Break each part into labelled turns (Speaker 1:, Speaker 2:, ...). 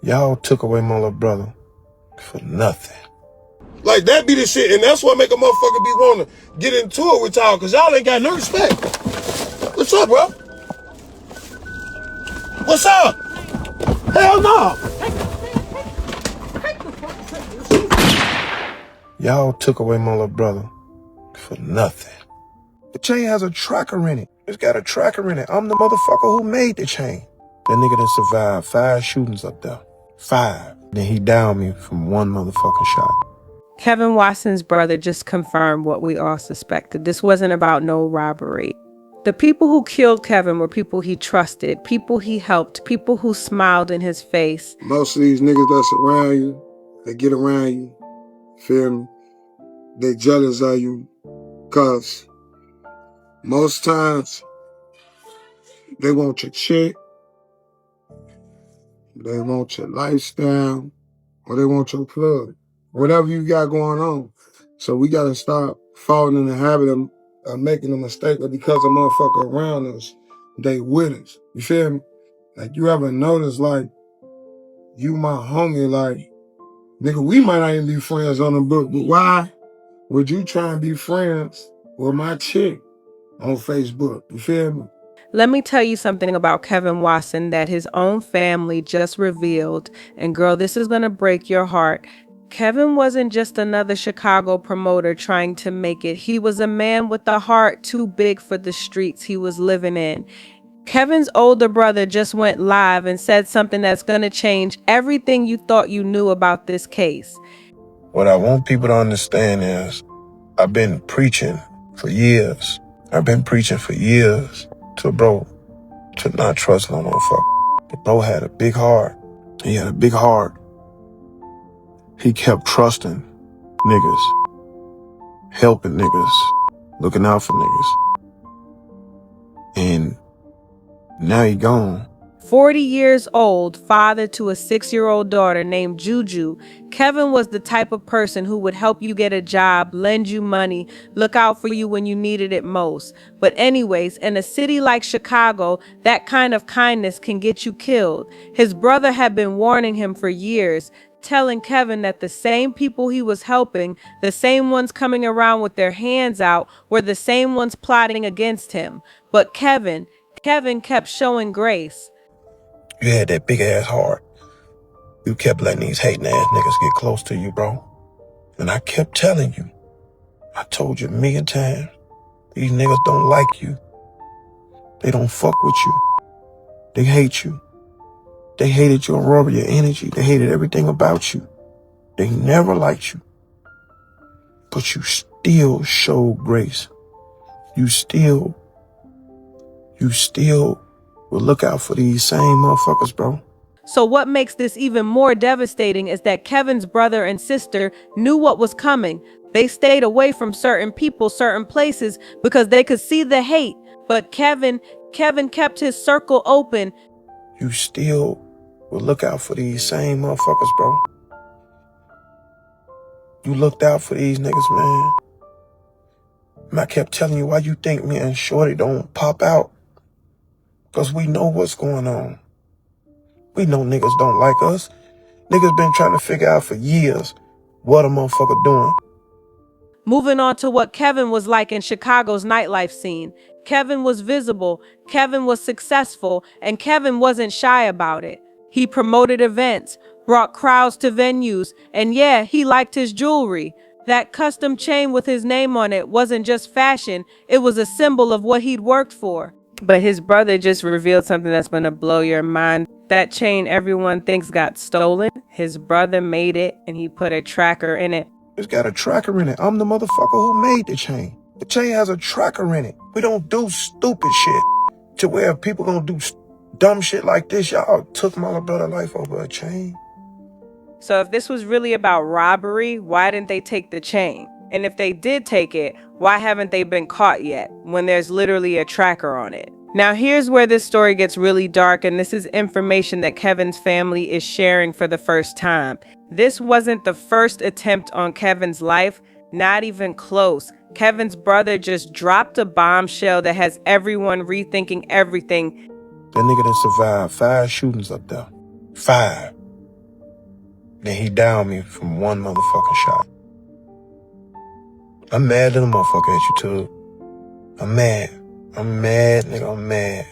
Speaker 1: Y'all took away my little brother for nothing.
Speaker 2: Like, that be the shit, and that's what make a motherfucker be wanting to get into it with y'all, because y'all ain't got no respect. What's up, bro? What's up? Hell no.
Speaker 1: Y'all took away my little brother for nothing. The chain has a tracker in it. It's got a tracker in it. I'm the motherfucker who made the chain. That nigga done survived 5 shootings up there. 5. Then he downed me from 1 motherfucking shot.
Speaker 3: Kevin Watson's brother just confirmed what we all suspected. This wasn't about no robbery. The people who killed Kevin were people he trusted, people he helped, people who smiled in his face.
Speaker 2: Most of these niggas that's around you, they get around you, feel me? They jealous of you, cause most times they want your chick, they want your lifestyle, or they want your plug, whatever you got going on. So we gotta stop falling in the habit of making a mistake, but because a motherfucker around us, they with us. You feel me? Like, you ever notice, like, you my homie, like, nigga, we might not even be friends on the book, but why would you try and be friends with my chick on Facebook? You feel me?
Speaker 3: Let me tell you something about Kevin Watson that his own family just revealed. And girl, this is going to break your heart. Kevin wasn't just another Chicago promoter trying to make it. He was a man with a heart too big for the streets he was living in. Kevin's older brother just went live and said something that's going to change everything you thought you knew about this case.
Speaker 1: What I want people to understand is I've been preaching for years. I've been preaching for years to bro to not trust no motherfucker. But bro had a big heart. He had a big heart. He kept trusting niggas, helping niggas, looking out for niggas. And now he gone.
Speaker 3: 40 years old, father to a 6-year-old daughter named Juju, Kevin was the type of person who would help you get a job, lend you money, look out for you when you needed it most. But anyways, in a city like Chicago, that kind of kindness can get you killed. His brother had been warning him for years, telling Kevin that the same people he was helping, the same ones coming around with their hands out, were the same ones plotting against him. But Kevin kept showing grace.
Speaker 1: You had that big ass heart. You kept letting these hating ass niggas get close to you, bro. And I kept telling you. I told you a million times. These niggas don't like you. They don't fuck with you. They hate you. They hated your aura, your energy. They hated everything about you. They never liked you. But you still showed grace. You still will look out for these same motherfuckers, bro.
Speaker 3: So what makes this even more devastating is that Kevin's brother and sister knew what was coming. They stayed away from certain people, certain places, because they could see the hate. But Kevin kept his circle open.
Speaker 1: You still will look out for these same motherfuckers, bro. You looked out for these niggas, man. And I kept telling you, why you think me and Shorty don't pop out? Because we know what's going on. We know niggas don't like us. Niggas been trying to figure out for years what a motherfucker doing.
Speaker 3: Moving on to what Kevin was like in Chicago's nightlife scene. Kevin was visible, Kevin was successful, and Kevin wasn't shy about it. He promoted events, brought crowds to venues, and yeah, he liked his jewelry. That custom chain with his name on it wasn't just fashion, it was a symbol of what he'd worked for. But his brother just revealed something that's gonna blow your mind. That chain everyone thinks got stolen, his brother made it and he put a tracker in it.
Speaker 1: It's got a tracker in it. I'm the motherfucker who made the chain. The chain has a tracker in it. We don't do stupid shit to where people gonna do dumb shit like this. Y'all took my little brother's life over a chain.
Speaker 3: So if this was really about robbery, why didn't they take the chain? And if they did take it, why haven't they been caught yet when there's literally a tracker on it? Now here's where this story gets really dark, and this is information that Kevin's family is sharing for the first time. This wasn't the first attempt on Kevin's life, not even close. Kevin's brother just dropped a bombshell that has everyone rethinking everything.
Speaker 1: That nigga done survived 5 shootings up there. 5. Then he downed me from one motherfucking shot. I'm mad at the motherfucker at you, too. I'm mad. I'm mad, nigga, I'm mad.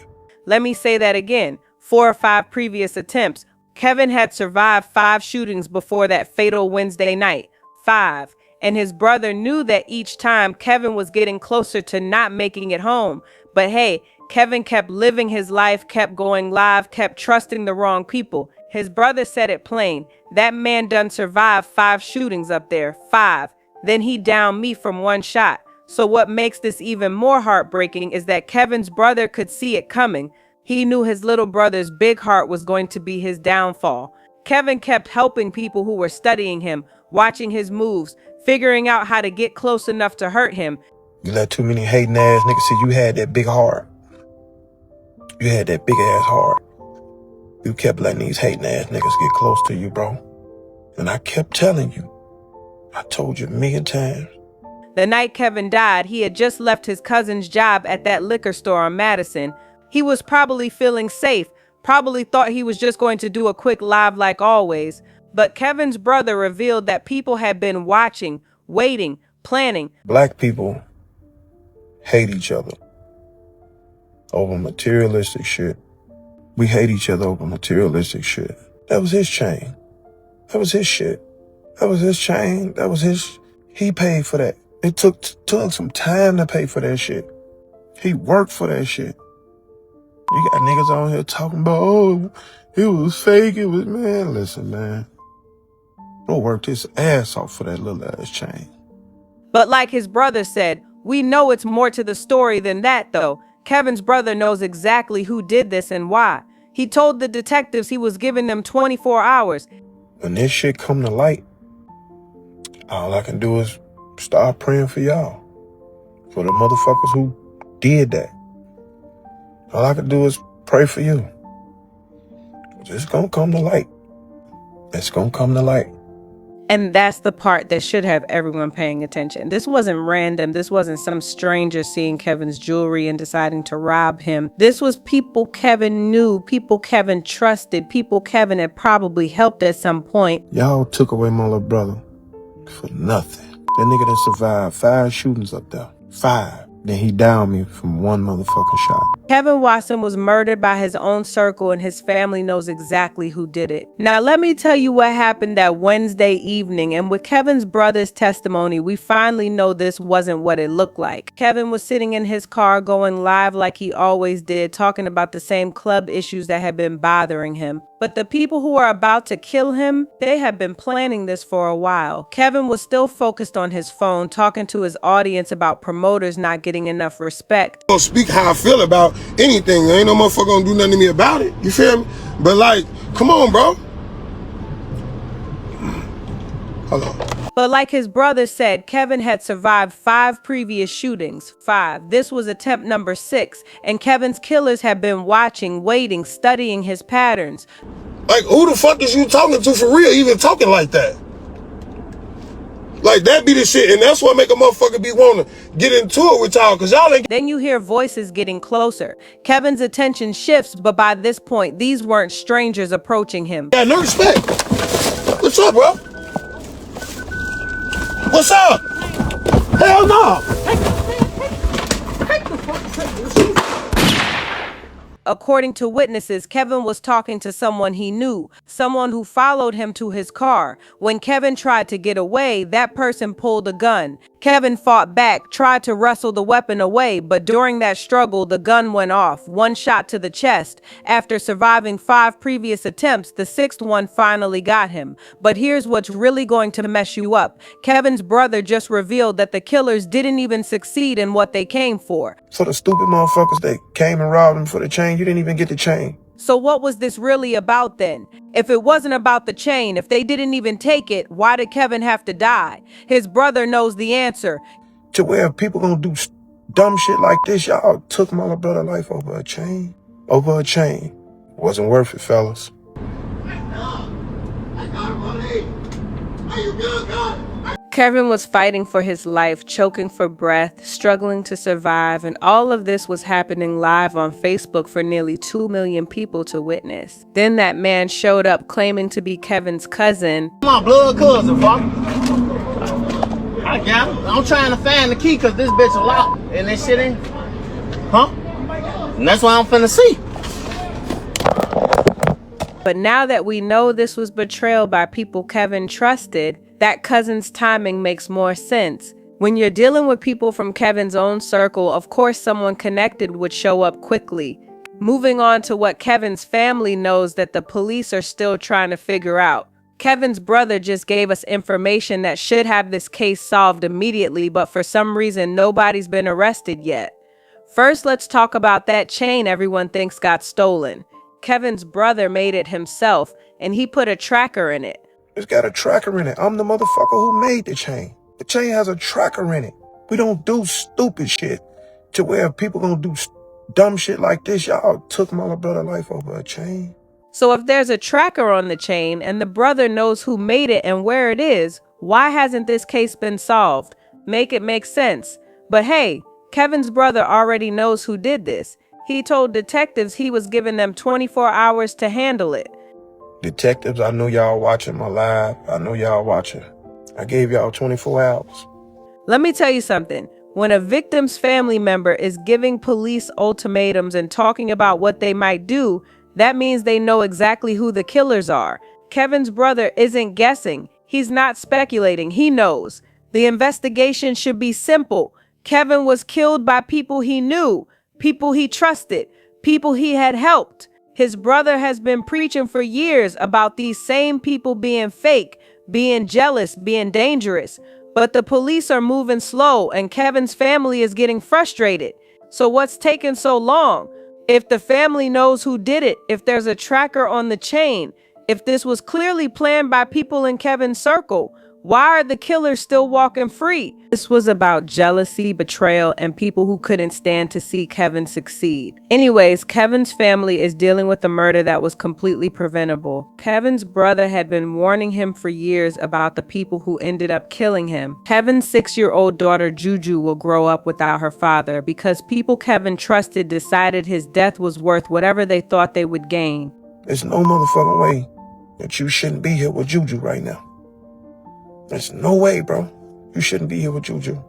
Speaker 3: Let me say that again. 4 or 5 previous attempts. Kevin had survived 5 shootings before that fatal Wednesday night. 5. And his brother knew that each time Kevin was getting closer to not making it home. But hey, Kevin kept living his life, kept going live, kept trusting the wrong people. His brother said it plain. That man done survived 5 shootings up there. 5. Then he downed me from one shot. So what makes this even more heartbreaking is that Kevin's brother could see it coming. He knew his little brother's big heart was going to be his downfall. Kevin kept helping people who were studying him, watching his moves, figuring out how to get close enough to hurt him.
Speaker 1: You let too many hating ass niggas see you had that big heart. You had that big ass heart. You kept letting these hating ass niggas get close to you, bro. And I kept telling you. I told you a million times.
Speaker 3: The night Kevin died, he had just left his cousin's job at that liquor store on Madison. He was probably feeling safe, probably thought he was just going to do a quick live like always. But Kevin's brother revealed that people had been watching, waiting, planning.
Speaker 1: Black people hate each other over materialistic shit. We hate each other over materialistic shit. That was his chain. That was his shit. That was his chain. That was his... He paid for that. It took some time to pay for that shit. He worked for that shit. You got niggas on here talking about, oh, it was fake. It was, man, listen, man. Bro worked his ass off for that little ass chain.
Speaker 3: But like his brother said, we know it's more to the story than that, though. Kevin's brother knows exactly who did this and why. He told the detectives he was giving them 24 hours.
Speaker 1: When this shit come to light, all I can do is start praying for y'all. For the motherfuckers who did that. All I can do is pray for you. It's gonna come to light. It's gonna come to light.
Speaker 3: And that's the part that should have everyone paying attention. This wasn't random. This wasn't some stranger seeing Kevin's jewelry and deciding to rob him. This was people Kevin knew, people Kevin trusted, people Kevin had probably helped at some point.
Speaker 1: Y'all took away my little brother for nothing. That nigga done survived 5 shootings up there. 5. Then he downed me from one motherfucking shot.
Speaker 3: Kevin Watson was murdered by his own circle, and his family knows exactly who did it. Now, let me tell you what happened that Wednesday evening, and with Kevin's brother's testimony, we finally know this wasn't what it looked like. Kevin was sitting in his car going live like he always did, talking about the same club issues that had been bothering him. But the people who are about to kill him, they had been planning this for a while. Kevin was still focused on his phone, talking to his audience about promoters not getting enough respect.
Speaker 2: I don't speak how I feel about anything. Ain't no motherfucker gonna do nothing to me about it. You feel me? But like, come on, bro. Hold on.
Speaker 3: But like his brother said, Kevin had survived 5 previous shootings. 5. This was attempt number 6, and Kevin's killers had been watching, waiting, studying his patterns.
Speaker 2: Like, who the fuck is you talking to for real, even talking like that? Like, that be the shit, and that's what make a motherfucker be wanting to get into it with y'all, because y'all ain't...
Speaker 3: Then you hear voices getting closer. Kevin's attention shifts, but by this point, these weren't strangers approaching him.
Speaker 2: got no respect. What's up, bro? What's up? Hell no.
Speaker 3: According to witnesses, Kevin was talking to someone he knew, someone who followed him to his car. When Kevin tried to get away, that person pulled a gun. Kevin fought back, tried to wrestle the weapon away, but during that struggle, the gun went off, 1 shot to the chest. After surviving 5 previous attempts, the 6th one finally got him. But here's what's really going to mess you up. Kevin's brother just revealed that the killers didn't even succeed in what they came for.
Speaker 1: For the stupid motherfuckers that came and robbed him for the chain, you didn't even get the chain.
Speaker 3: So what was this really about then? If it wasn't about the chain, if they didn't even take it, why did Kevin have to die? His brother knows the answer.
Speaker 1: To where people gonna do dumb shit like this, y'all took my little brother's life over a chain. Over a chain. Wasn't worth it, fellas.
Speaker 3: Kevin was fighting for his life, choking for breath, struggling to survive, and all of this was happening live on Facebook for nearly 2 million people to witness. Then that man showed up claiming to be Kevin's cousin.
Speaker 4: My blood cousin, fuck. I got him. I'm trying to find the key because this bitch is locked and this shit ain't. Huh? And that's why I'm finna see.
Speaker 3: But now that we know this was betrayal by people Kevin trusted, that cousin's timing makes more sense. When you're dealing with people from Kevin's own circle, of course someone connected would show up quickly. Moving on to what Kevin's family knows that the police are still trying to figure out. Kevin's brother just gave us information that should have this case solved immediately, but for some reason nobody's been arrested yet. First, let's talk about that chain everyone thinks got stolen. Kevin's brother made it himself, and he put a tracker in it.
Speaker 1: It's got a tracker in it. I'm the motherfucker who made the chain. The chain has a tracker in it. We don't do stupid shit to where people gonna do dumb shit like this. Y'all took my little brother's life over a chain.
Speaker 3: So if there's a tracker on the chain and the brother knows who made it and where it is, why hasn't this case been solved? Make it make sense. But hey, Kevin's brother already knows who did this. He told detectives he was giving them 24 hours to handle it.
Speaker 1: Detectives, I know y'all watching my live. I know y'all watching. I gave y'all 24 hours.
Speaker 3: Let me tell you something. When a victim's family member is giving police ultimatums and talking about what they might do, that means they know exactly who the killers are. Kevin's brother isn't guessing. He's not speculating. He knows. The investigation should be simple. Kevin was killed by people he knew, people he trusted, people he had helped. His brother has been preaching for years about these same people being fake, being jealous, being dangerous. But the police are moving slow and Kevin's family is getting frustrated. So what's taking so long? If the family knows who did it, if there's a tracker on the chain, if this was clearly planned by people in Kevin's circle, why are the killers still walking free? This was about jealousy, betrayal, and people who couldn't stand to see Kevin succeed. Anyways, Kevin's family is dealing with a murder that was completely preventable. Kevin's brother had been warning him for years about the people who ended up killing him. Kevin's 6-year-old daughter Juju will grow up without her father because people Kevin trusted decided his death was worth whatever they thought they would gain.
Speaker 1: There's no motherfucking way that you shouldn't be here with Juju right now. There's no way, bro. You shouldn't be here with Juju.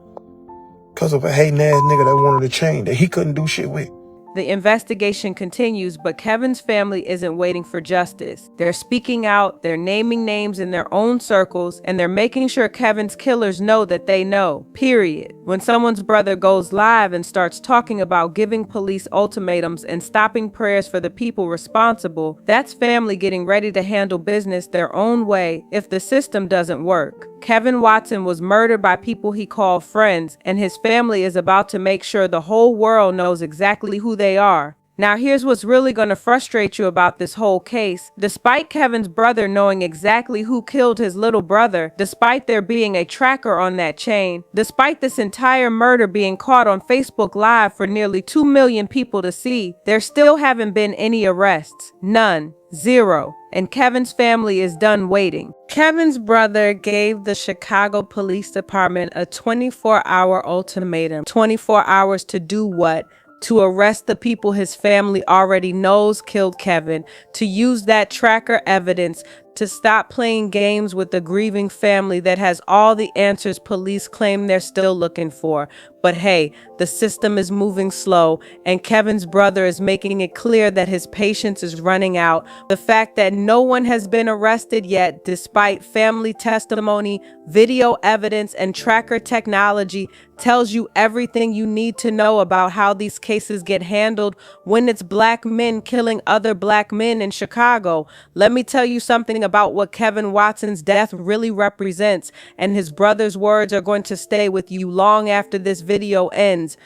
Speaker 1: Because of a hating ass nigga that wanted a chain that he couldn't do shit with.
Speaker 3: The investigation continues, but Kevin's family isn't waiting for justice. They're speaking out, they're naming names in their own circles, and they're making sure Kevin's killers know that they know, period. When someone's brother goes live and starts talking about giving police ultimatums and stopping prayers for the people responsible, that's family getting ready to handle business their own way if the system doesn't work. Kevin Watson was murdered by people he called friends, and his family is about to make sure the whole world knows exactly who they are. Now here's what's really going to frustrate you about this whole case. Despite Kevin's brother knowing exactly who killed his little brother, despite there being a tracker on that chain, despite this entire murder being caught on Facebook Live for nearly 2 million people to see, there still haven't been any arrests. None. Zero. And Kevin's family is done waiting. Kevin's brother gave the Chicago Police Department a 24-hour ultimatum. 24 hours to do what? To arrest the people his family already knows killed Kevin, to use that tracker evidence, to stop playing games with the grieving family that has all the answers police claim they're still looking for. But hey, the system is moving slow, and Kevin's brother is making it clear that his patience is running out. The fact that no one has been arrested yet, despite family testimony, video evidence, and tracker technology, tells you everything you need to know about how these cases get handled when it's black men killing other black men in Chicago. Let me tell you something about what Kevin Watson's death really represents, and his brother's words are going to stay with you long after this video ends.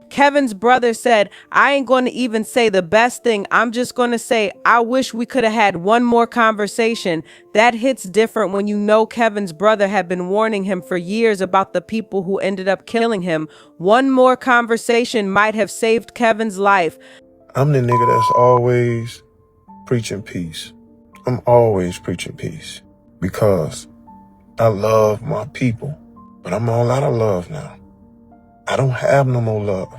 Speaker 3: Kevin's brother said, "I ain't going to even say the best thing. I'm just going to say, I wish we could have had one more conversation." That hits different when you know Kevin's brother had been warning him for years about the people who ended up killing him. One more conversation might have saved Kevin's life.
Speaker 1: I'm the nigga that's always preaching peace. I'm always preaching peace because I love my people. But I'm all out of love now. I don't have no more love.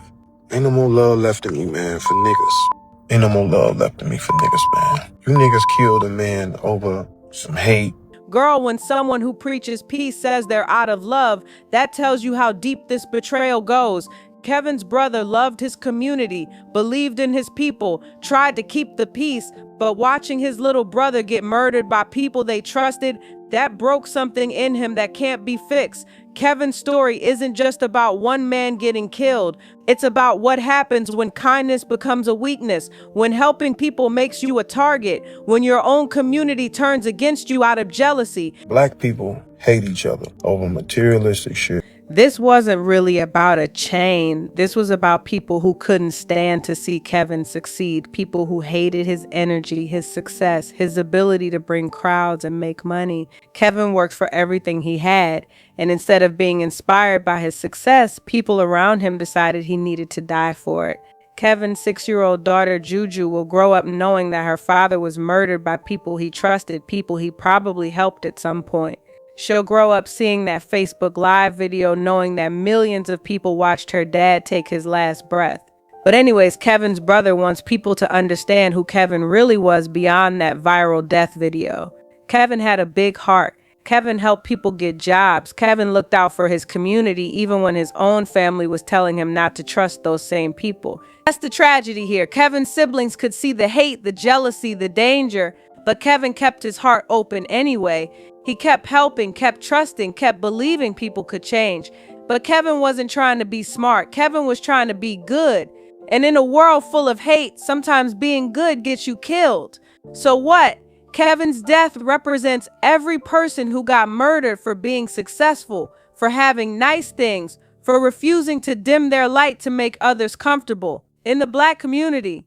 Speaker 1: Ain't no more love left in me, man, for niggas. Ain't no more love left in me for niggas, man. You niggas killed a man over some hate.
Speaker 3: Girl, when someone who preaches peace says they're out of love, that tells you how deep this betrayal goes. Kevin's brother loved his community, believed in his people, tried to keep the peace, but watching his little brother get murdered by people they trusted, that broke something in him that can't be fixed. Kevin's story isn't just about one man getting killed. It's about what happens when kindness becomes a weakness, when helping people makes you a target, when your own community turns against you out of jealousy.
Speaker 1: Black people hate each other over materialistic shit.
Speaker 3: This wasn't really about a chain. This was about people who couldn't stand to see Kevin succeed, people who hated his energy, his success, his ability to bring crowds and make money. Kevin worked for everything he had, and instead of being inspired by his success, people around him decided he needed to die for it. Kevin's 6-year-old daughter, Juju, will grow up knowing that her father was murdered by people he trusted, people he probably helped at some point. She'll grow up seeing that Facebook Live video knowing that millions of people watched her dad take his last breath. But anyways, Kevin's brother wants people to understand who Kevin really was beyond that viral death video. Kevin had a big heart. Kevin helped people get jobs. Kevin looked out for his community even when his own family was telling him not to trust those same people. That's the tragedy here. Kevin's siblings could see the hate, the jealousy, the danger, but Kevin kept his heart open anyway. He kept helping, kept trusting, kept believing people could change. But Kevin wasn't trying to be smart. Kevin was trying to be good. And in a world full of hate, sometimes being good gets you killed. So what? Kevin's death represents every person who got murdered for being successful, for having nice things, for refusing to dim their light to make others comfortable. In the Black community,